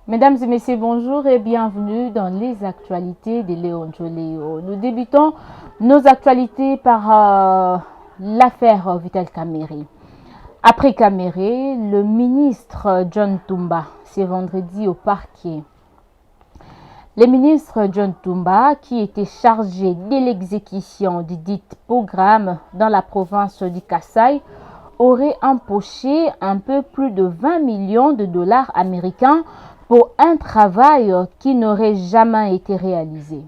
Mesdames et messieurs, bonjour et bienvenue dans les actualités de Léon Joléo. Nous débutons nos actualités par l'affaire Vital Kamerhe. Après Kamerhe, le ministre John Toumba, c'est vendredi au parquet. Le ministre John Toumba, qui était chargé de l'exécution du dit programme dans la province du Kasaï, aurait empoché un peu plus de 20 millions de dollars américains pour un travail qui n'aurait jamais été réalisé.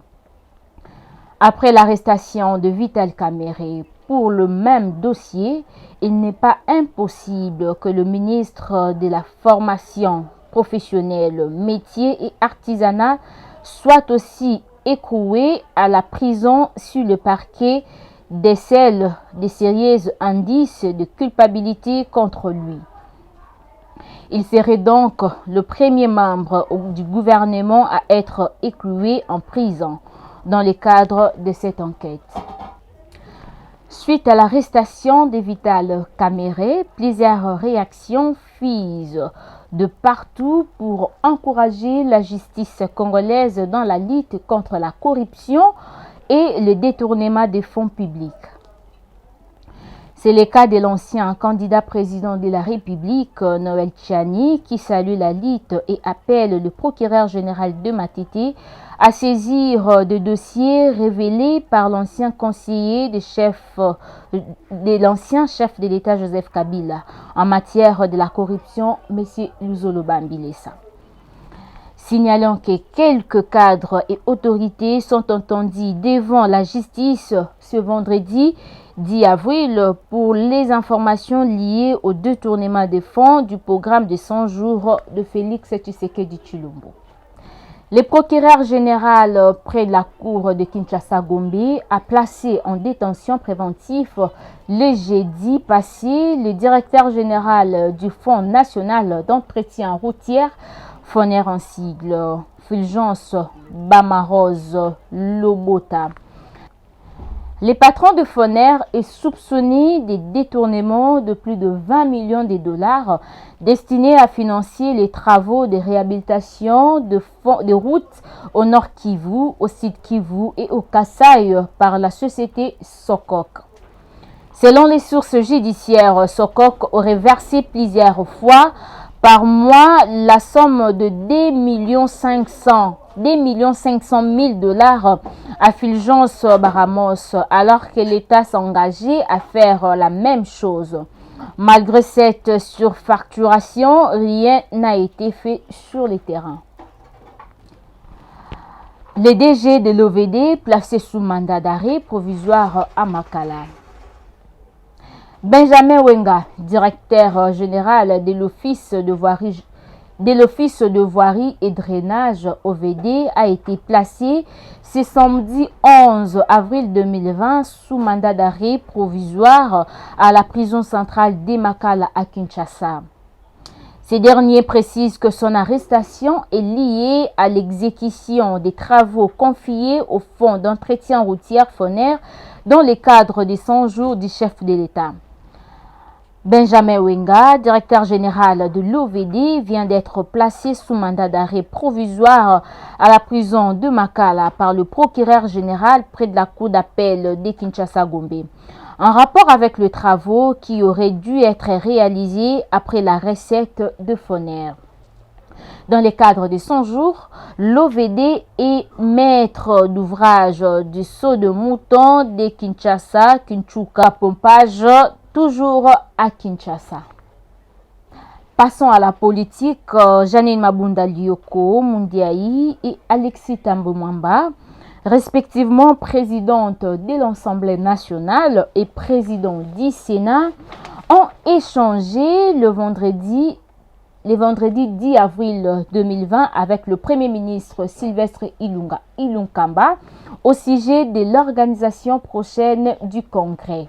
Après l'arrestation de Vital Kamerhe pour le même dossier, il n'est pas impossible que le ministre de la formation professionnelle, métier et artisanat soit aussi écroué à la prison sur le parquet décèle des sérieux indices de culpabilité contre lui. Il serait donc le premier membre du gouvernement à être écroué en prison dans le cadre de cette enquête. Suite à l'arrestation de Vital Kamerhe, plusieurs réactions fusent de partout pour encourager la justice congolaise dans la lutte contre la corruption et le détournement des fonds publics. C'est le cas de l'ancien candidat président de la République, Noël Tchani, qui salue la lutte et appelle le procureur général de Matete à saisir de dossiers révélés par l'ancien conseiller de l'ancien chef de l'État Joseph Kabila en matière de la corruption, M. Luzolo Bambilesa. Signalant que quelques cadres et autorités sont entendus devant la justice ce vendredi 10 avril pour les informations liées au détournement des fonds du programme de 100 jours de Félix Tshisekedi Tshilombo. Le procureur général près de la cour de Kinshasa-Gombe a placé en détention préventive le jeudi passé le directeur général du Fonds national d'entretien routier, FONER en sigle, Fulgence Bamarose Lobota. Le patron de FONER est soupçonné des détournements de plus de 20 millions de dollars destinés à financer les travaux de réhabilitation de routes au Nord Kivu, au Sud Kivu et au Kasaï par la société Sokok. Selon les sources judiciaires, Sokok aurait versé plusieurs fois par mois la somme de 2,5 millions de dollars à Fulgence Baramos, alors que l'État s'engageait à faire la même chose. Malgré cette surfacturation, rien n'a été fait sur le terrain. Le DG de l'OVD placé sous mandat d'arrêt provisoire à Makala. Benjamin Wenga, directeur général de l'Office de voirie et drainage OVD, a été placé ce samedi 11 avril 2020 sous mandat d'arrêt provisoire à la prison centrale d'Emakala à Kinshasa. Ces derniers précisent que son arrestation est liée à l'exécution des travaux confiés au Fonds d'entretien routier FONER dans le cadre des 100 jours du chef de l'État. Benjamin Wenga, directeur général de l'OVD, vient d'être placé sous mandat d'arrêt provisoire à la prison de Makala par le procureur général près de la cour d'appel de Kinshasa-Gombe, en rapport avec les travaux qui auraient dû être réalisés après la recette de FONER. Dans le cadre de 100 jours, l'OVD est maître d'ouvrage du saut de mouton de Kinshasa, Kinchuka Pompage, toujours à Kinshasa. Passons à la politique. Janine Mabunda Lioko Mundiaï et Alexis Thambwe Mwamba, respectivement présidente de l'Assemblée nationale et président du Sénat, ont échangé le vendredi 10 avril 2020 avec le Premier ministre Sylvestre Ilunkamba au sujet de l'organisation prochaine du Congrès.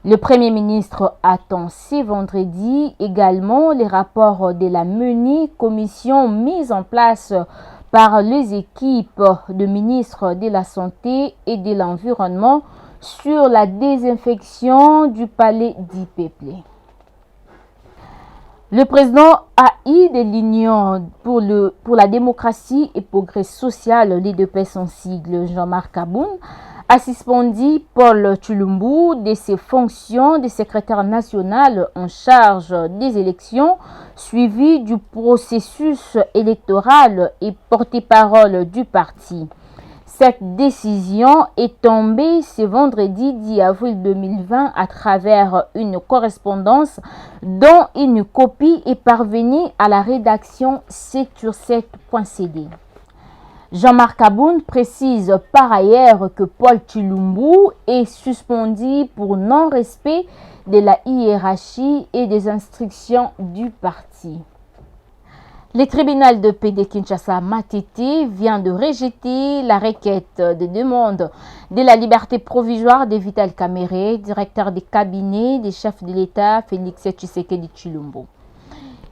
Le Premier ministre attend ce vendredi également les rapports de la menue commission mise en place par les équipes de ministres de la Santé et de l'Environnement sur la désinfection du palais d'Ipeuple. Le président AI de l'Union pour la démocratie et progrès social, l'UDPS son sigle, Jean-Marc Aboun, a suspendu Paul Tshilombo de ses fonctions de secrétaire national en charge des élections, suivi du processus électoral et porte-parole du parti. Cette décision est tombée ce vendredi 10 avril 2020 à travers une correspondance dont une copie est parvenue à la rédaction 7sur7.cd. Jean-Marc Aboun précise par ailleurs que Paul Tshilombo est suspendu pour non-respect de la hiérarchie et des instructions du parti. Le tribunal de paix de Kinshasa Matete vient de rejeter la requête de demande de la liberté provisoire de Vital Kamerhe, directeur des cabinets des chefs de l'État Félix Tshisekedi Tshilombo.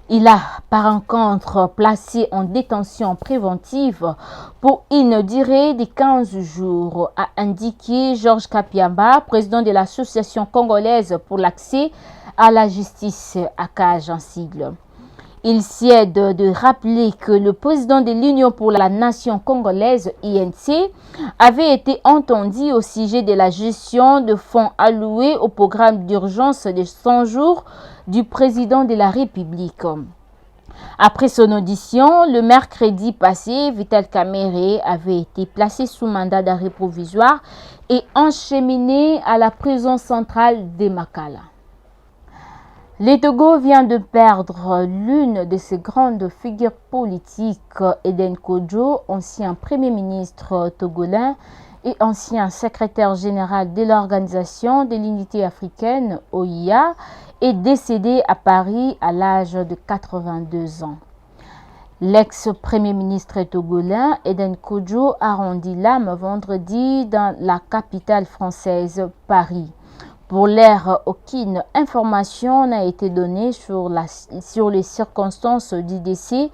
Il a par contre placé en détention préventive pour une durée de 15 jours, a indiqué Georges Kapiamba, président de l'Association congolaise pour l'accès à la justice, ACAJ en sigle. Il sied de rappeler que le président de l'Union pour la nation congolaise, INC, avait été entendu au sujet de la gestion de fonds alloués au programme d'urgence de 100 jours du président de la République. Après son audition, le mercredi passé, Vital Kamerhe avait été placé sous mandat d'arrêt provisoire et encheminé à la prison centrale de Makala. Le Togo vient de perdre l'une de ses grandes figures politiques, Eden Kodjo, ancien Premier ministre togolais et ancien secrétaire général de l'Organisation de l'Unité africaine, OIA, est décédé à Paris à l'âge de 82 ans. L'ex-premier ministre togolais, Eden Kodjo, a rendu l'âme vendredi dans la capitale française, Paris. Pour l'heure, aucune information n'a été donnée sur les circonstances du décès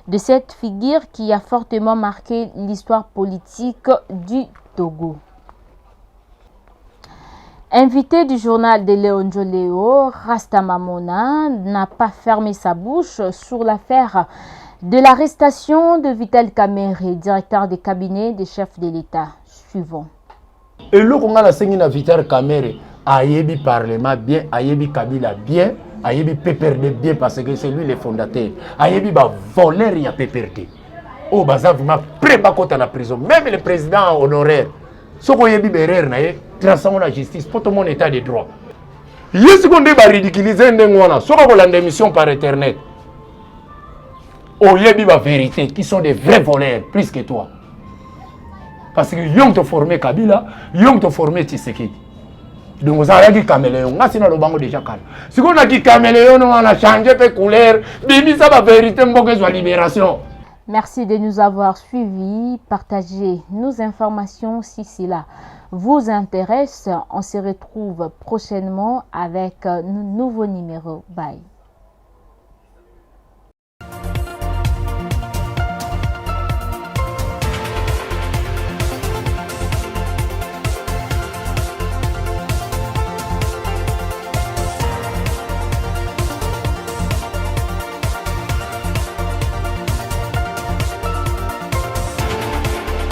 de cette figure qui a fortement marqué l'histoire politique du Togo. Invité du journal de Léon Joléo, Rasta Mamona n'a pas fermé sa bouche sur l'affaire de l'arrestation de Vital Kamerhe, directeur des cabinets des chefs de l'État. Suivant. Et le Congo a Vital Kamerhe. Ayebi Parlement bien, Ayebi Kabila bien, Ayebi PPRD bien parce que c'est lui le fondateur. Ayebi ba voleur ya PPRD. Oh bazav ma préba kota na prison, même le président honoraire. Soko yebi berer na ye, transforme la justice pour tout mon état de droit. Yesi konde ba ridiculiser ndengwana, soko kolanda émission par internet. Oh yebi ba vérité qui sont des vrais voleurs plus que toi. Parce que yong te formé Kabila, yong te formé Tshisekedi. Donc vous avez dit caméléon, on a sinon le bango déjà calme. Si on a dit caméléon, on a changé de couleur, bibi ça va vérité, on va libération. Merci de nous avoir suivis, partagez nos informations si cela vous intéresse. On se retrouve prochainement avec un nouveau numéro. Bye.